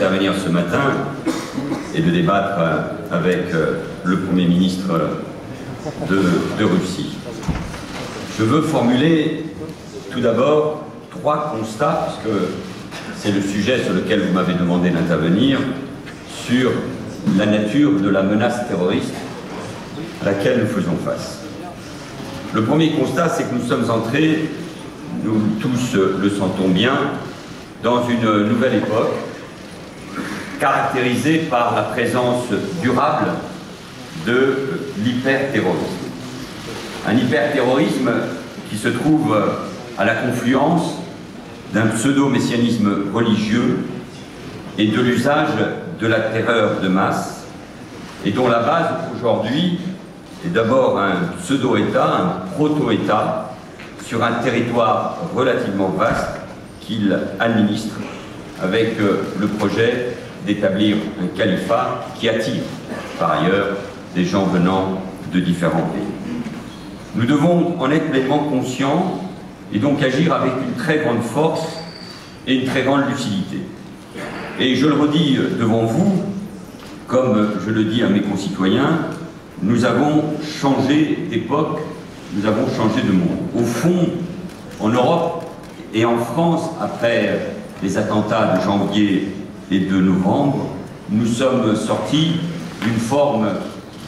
d'intervenir ce matin et de débattre avec le Premier ministre de Russie. Je veux formuler tout d'abord 3 constats, puisque c'est le sujet sur lequel vous m'avez demandé d'intervenir, sur la nature de la menace terroriste à laquelle nous faisons face. Le premier constat, c'est que nous sommes entrés, nous tous le sentons bien, dans une nouvelle époque caractérisée par la présence durable de l'hyperterrorisme. Un hyperterrorisme qui se trouve à la confluence d'un pseudo-messianisme religieux et de l'usage de la terreur de masse, et dont la base aujourd'hui est d'abord un pseudo-État, un proto-État, sur un territoire relativement vaste qu'il administre avec le projet d'établir un califat qui attire par ailleurs des gens venant de différents pays. Nous devons en être pleinement conscients et donc agir avec une très grande force et une très grande lucidité. Et je le redis devant vous, comme je le dis à mes concitoyens, nous avons changé d'époque, nous avons changé de monde. Au fond, en Europe et en France, après les attentats de janvier et de novembre, nous sommes sortis d'une forme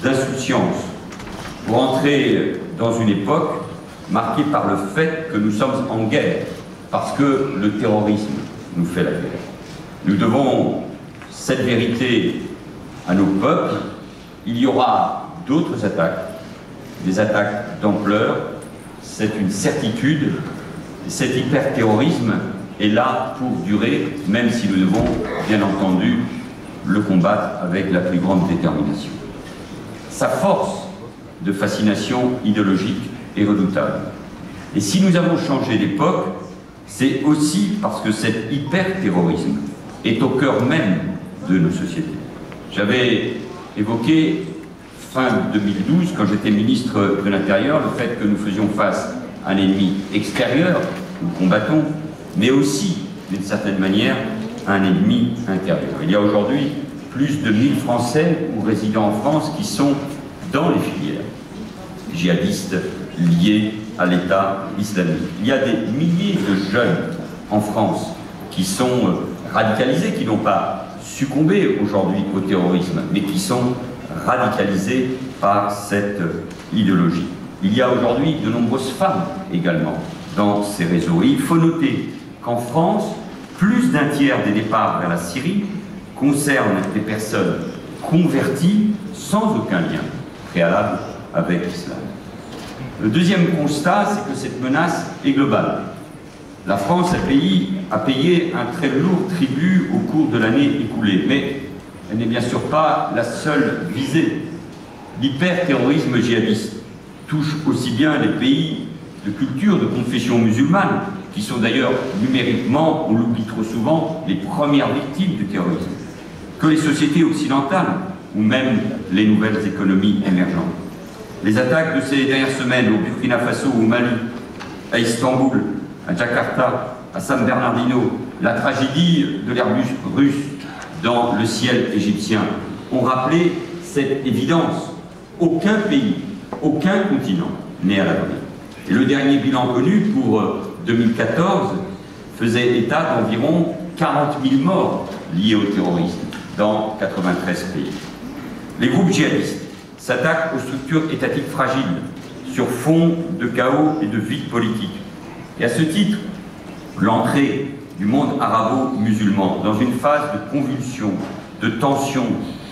d'insouciance pour entrer dans une époque marquée par le fait que nous sommes en guerre, parce que le terrorisme nous fait la guerre. Nous devons cette vérité à nos peuples. Il y aura d'autres attaques, des attaques d'ampleur, c'est une certitude. Cet hyperterrorisme est là pour durer, même si nous devons, bien entendu, le combattre avec la plus grande détermination. Sa force de fascination idéologique est redoutable. Et si nous avons changé d'époque, c'est aussi parce que cet hyperterrorisme est au cœur même de nos sociétés. J'avais évoqué fin 2012, quand j'étais ministre de l'Intérieur, le fait que nous faisions face à un ennemi extérieur, nous combattons, mais aussi, d'une certaine manière, à un ennemi intérieur. Il y a aujourd'hui plus de 1000 Français ou résidents en France qui sont dans les filières djihadistes liées à l'État islamique. Il y a des milliers de jeunes en France qui sont radicalisés, qui n'ont pas succombé aujourd'hui au terrorisme, mais qui sont radicalisés par cette idéologie. Il y a aujourd'hui de nombreuses femmes également dans ces réseaux. Et il faut noter qu'en France, plus d'un tiers des départs vers la Syrie concernent des personnes converties sans aucun lien préalable avec l'islam. Le deuxième constat, c'est que cette menace est globale. La France a payé un très lourd tribut au cours de l'année écoulée, mais elle n'est bien sûr pas la seule visée. L'hyperterrorisme djihadiste touche aussi bien les pays de culture, de confession musulmane, qui sont d'ailleurs numériquement, on l'oublie trop souvent, les premières victimes du terrorisme, que les sociétés occidentales, ou même les nouvelles économies émergentes. Les attaques de ces dernières semaines au Burkina Faso, au Mali, à Istanbul, à Jakarta, à San Bernardino, la tragédie de l'Airbus russe dans le ciel égyptien ont rappelé cette évidence. Aucun pays, aucun continent n'est à l'abri. Et le dernier bilan connu pour 2014 faisait état d'environ 40 000 morts liés au terrorisme dans 93 pays. Les groupes djihadistes s'attaquent aux structures étatiques fragiles sur fond de chaos et de vide politique. Et à ce titre, l'entrée du monde arabo-musulman dans une phase de convulsion, de tension,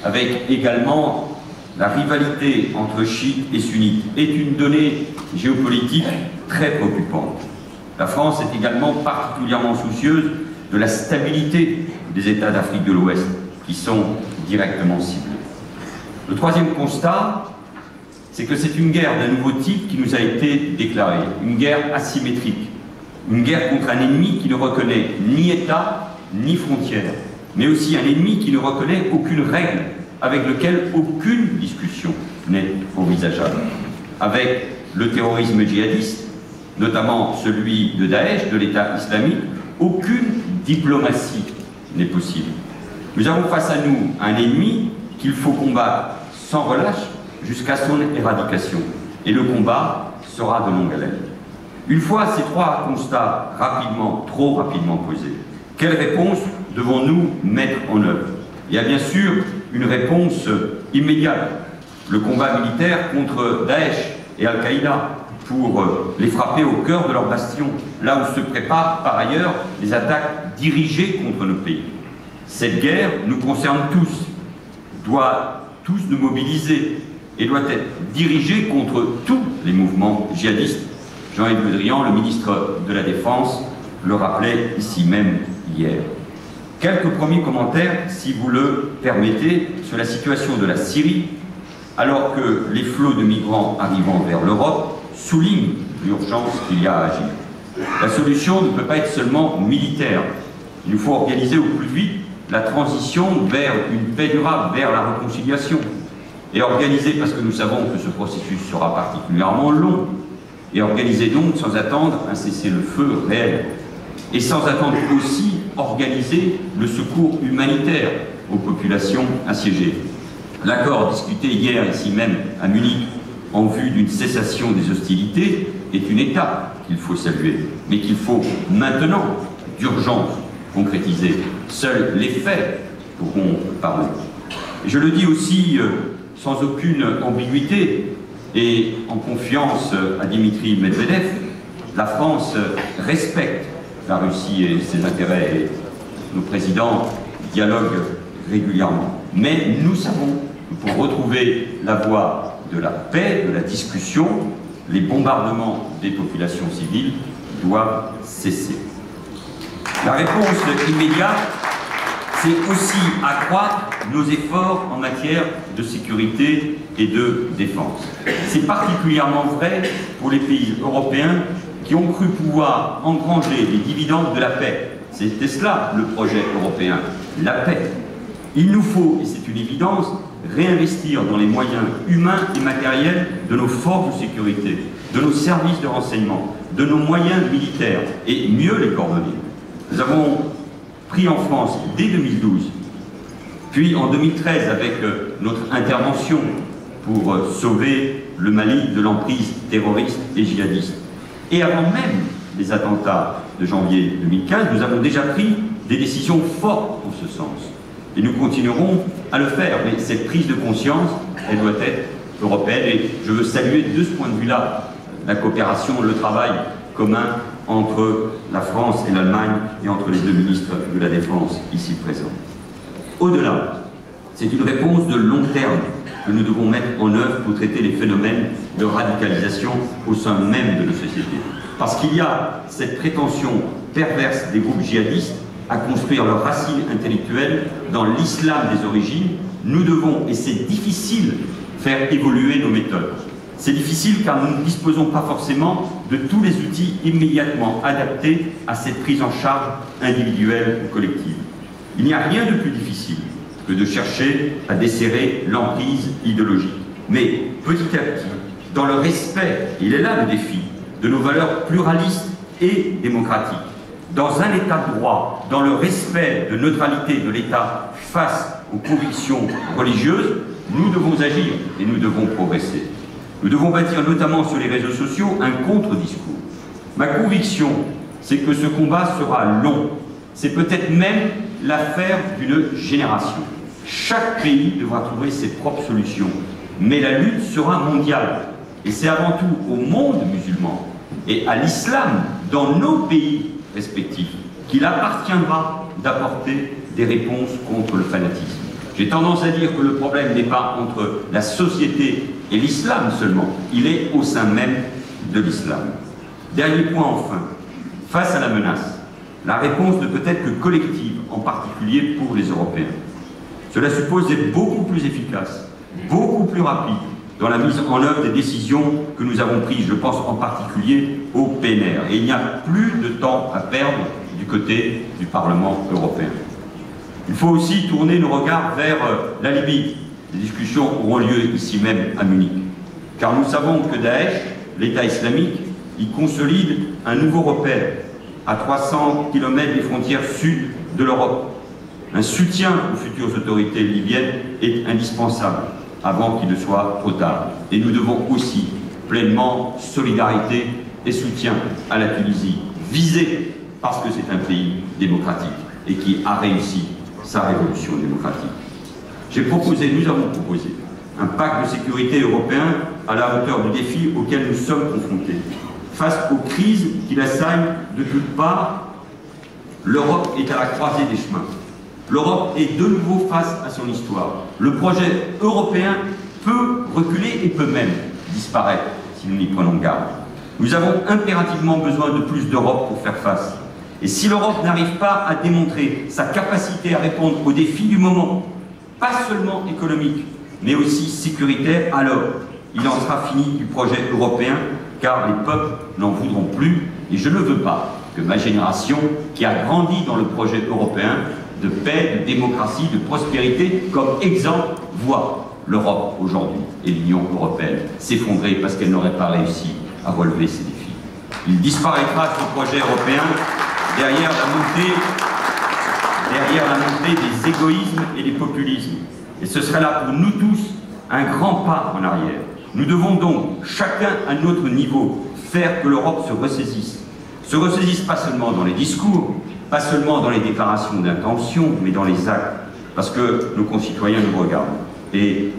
avec également la rivalité entre chiites et sunnites, est une donnée géopolitique très préoccupante. La France est également particulièrement soucieuse de la stabilité des États d'Afrique de l'Ouest, qui sont directement ciblés. Le troisième constat, c'est que c'est une guerre d'un nouveau type qui nous a été déclarée, une guerre asymétrique, une guerre contre un ennemi qui ne reconnaît ni État, ni frontières, mais aussi un ennemi qui ne reconnaît aucune règle, avec lequel aucune discussion n'est envisageable. Avec le terrorisme djihadiste, notamment celui de Daesh, de l'État islamique, aucune diplomatie n'est possible. Nous avons face à nous un ennemi qu'il faut combattre sans relâche jusqu'à son éradication. Et le combat sera de longue haleine. Une fois ces trois constats trop rapidement posés, quelle réponse devons-nous mettre en œuvre? Il y a bien sûr une réponse immédiate. Le combat militaire contre Daesh et Al-Qaïda pour les frapper au cœur de leur bastion, là où se préparent par ailleurs les attaques dirigées contre nos pays. Cette guerre nous concerne tous, doit tous nous mobiliser et doit être dirigée contre tous les mouvements djihadistes. Jean-Yves Le Drian, le ministre de la Défense, le rappelait ici même hier. Quelques premiers commentaires, si vous le permettez, sur la situation de la Syrie, alors que les flots de migrants arrivant vers l'Europe soulignent l'urgence qu'il y a à agir. La solution ne peut pas être seulement militaire. Il nous faut organiser au plus vite la transition vers une paix durable, vers la réconciliation. Et organiser, parce que nous savons que ce processus sera particulièrement long, et organiser donc sans attendre un cessez-le-feu réel. Et sans attendre aussi organiser le secours humanitaire aux populations assiégées. L'accord discuté hier ici même à Munich en vue d'une cessation des hostilités est une étape qu'il faut saluer, mais qu'il faut maintenant, d'urgence, concrétiser. Seuls les faits pourront parler. Et je le dis aussi sans aucune ambiguïté et en confiance à Dimitri Medvedev, la France respecte la Russie et ses intérêts, et nos présidents dialoguent régulièrement. Mais nous savons que pour retrouver la voie de la paix, de la discussion, les bombardements des populations civiles doivent cesser. La réponse immédiate, c'est aussi accroître nos efforts en matière de sécurité et de défense. C'est particulièrement vrai pour les pays européens qui ont cru pouvoir engranger les dividendes de la paix. C'était cela le projet européen, la paix. Il nous faut, et c'est une évidence, réinvestir dans les moyens humains et matériels de nos forces de sécurité, de nos services de renseignement, de nos moyens militaires, et mieux les coordonner. Nous avons pris en France dès 2012, puis en 2013 avec notre intervention pour sauver le Mali de l'emprise terroriste et djihadiste. Et avant même les attentats de janvier 2015, nous avons déjà pris des décisions fortes en ce sens. Et nous continuerons à le faire. Mais cette prise de conscience, elle doit être européenne. Et je veux saluer de ce point de vue-là la coopération, le travail commun entre la France et l'Allemagne et entre les deux ministres de la Défense ici présents. Au-delà, c'est une réponse de long terme que nous devons mettre en œuvre pour traiter les phénomènes de radicalisation au sein même de nos sociétés. Parce qu'il y a cette prétention perverse des groupes djihadistes à construire leurs racines intellectuelles dans l'islam des origines, nous devons, et c'est difficile, faire évoluer nos méthodes. C'est difficile car nous ne disposons pas forcément de tous les outils immédiatement adaptés à cette prise en charge individuelle ou collective. Il n'y a rien de plus difficile que de chercher à desserrer l'emprise idéologique. Mais petit à petit, dans le respect, il est là le défi, de nos valeurs pluralistes et démocratiques, dans un État de droit, dans le respect de neutralité de l'État face aux convictions religieuses, nous devons agir et nous devons progresser. Nous devons bâtir notamment sur les réseaux sociaux un contre-discours. Ma conviction, c'est que ce combat sera long. C'est peut-être même l'affaire d'une génération. Chaque pays devra trouver ses propres solutions. Mais la lutte sera mondiale. Et c'est avant tout au monde musulman et à l'islam dans nos pays respectifs qu'il appartiendra d'apporter des réponses contre le fanatisme. J'ai tendance à dire que le problème n'est pas entre la société et l'islam seulement, il est au sein même de l'islam. Dernier point enfin, face à la menace, la réponse ne peut être que collective, en particulier pour les Européens. Cela suppose d'être beaucoup plus efficace, beaucoup plus rapide dans la mise en œuvre des décisions que nous avons prises, je pense en particulier au PNR. Et il n'y a plus de temps à perdre du côté du Parlement européen. Il faut aussi tourner nos regards vers la Libye. Les discussions auront lieu ici même à Munich. Car nous savons que Daesh, l'État islamique, y consolide un nouveau repère à 300 km des frontières sud de l'Europe. Un soutien aux futures autorités libyennes est indispensable avant qu'il ne soit trop tard. Et nous devons aussi pleinement solidarité et soutien à la Tunisie, visée parce que c'est un pays démocratique et qui a réussi sa révolution démocratique. Nous avons proposé un pacte de sécurité européen à la hauteur du défi auquel nous sommes confrontés. Face aux crises qui l'assaillent de toutes parts, l'Europe est à la croisée des chemins. L'Europe est de nouveau face à son histoire. Le projet européen peut reculer et peut même disparaître si nous n'y prenons garde. Nous avons impérativement besoin de plus d'Europe pour faire face. Et si l'Europe n'arrive pas à démontrer sa capacité à répondre aux défis du moment, pas seulement économiques, mais aussi sécuritaires, alors il en sera fini du projet européen, car les peuples n'en voudront plus. Et je ne veux pas que ma génération, qui a grandi dans le projet européen de paix, de démocratie, de prospérité, comme exemple, voit l'Europe aujourd'hui et l'Union européenne s'effondrer parce qu'elle n'aurait pas réussi à relever ces défis. Il disparaîtra ce projet européen derrière la montée des égoïsmes et des populismes. Et ce serait là pour nous tous un grand pas en arrière. Nous devons donc, chacun à notre niveau, faire que l'Europe se ressaisisse pas seulement dans les discours, pas seulement dans les déclarations d'intention, mais dans les actes, parce que nos concitoyens nous regardent. Et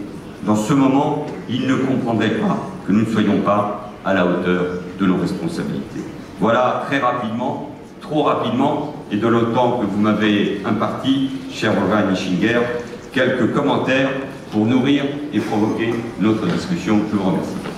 dans ce moment, ils ne comprendraient pas que nous ne soyons pas à la hauteur de nos responsabilités. Voilà très rapidement, trop rapidement, et de l'autant que vous m'avez imparti, cher Wolfgang Ischinger, quelques commentaires pour nourrir et provoquer notre discussion. Je vous remercie.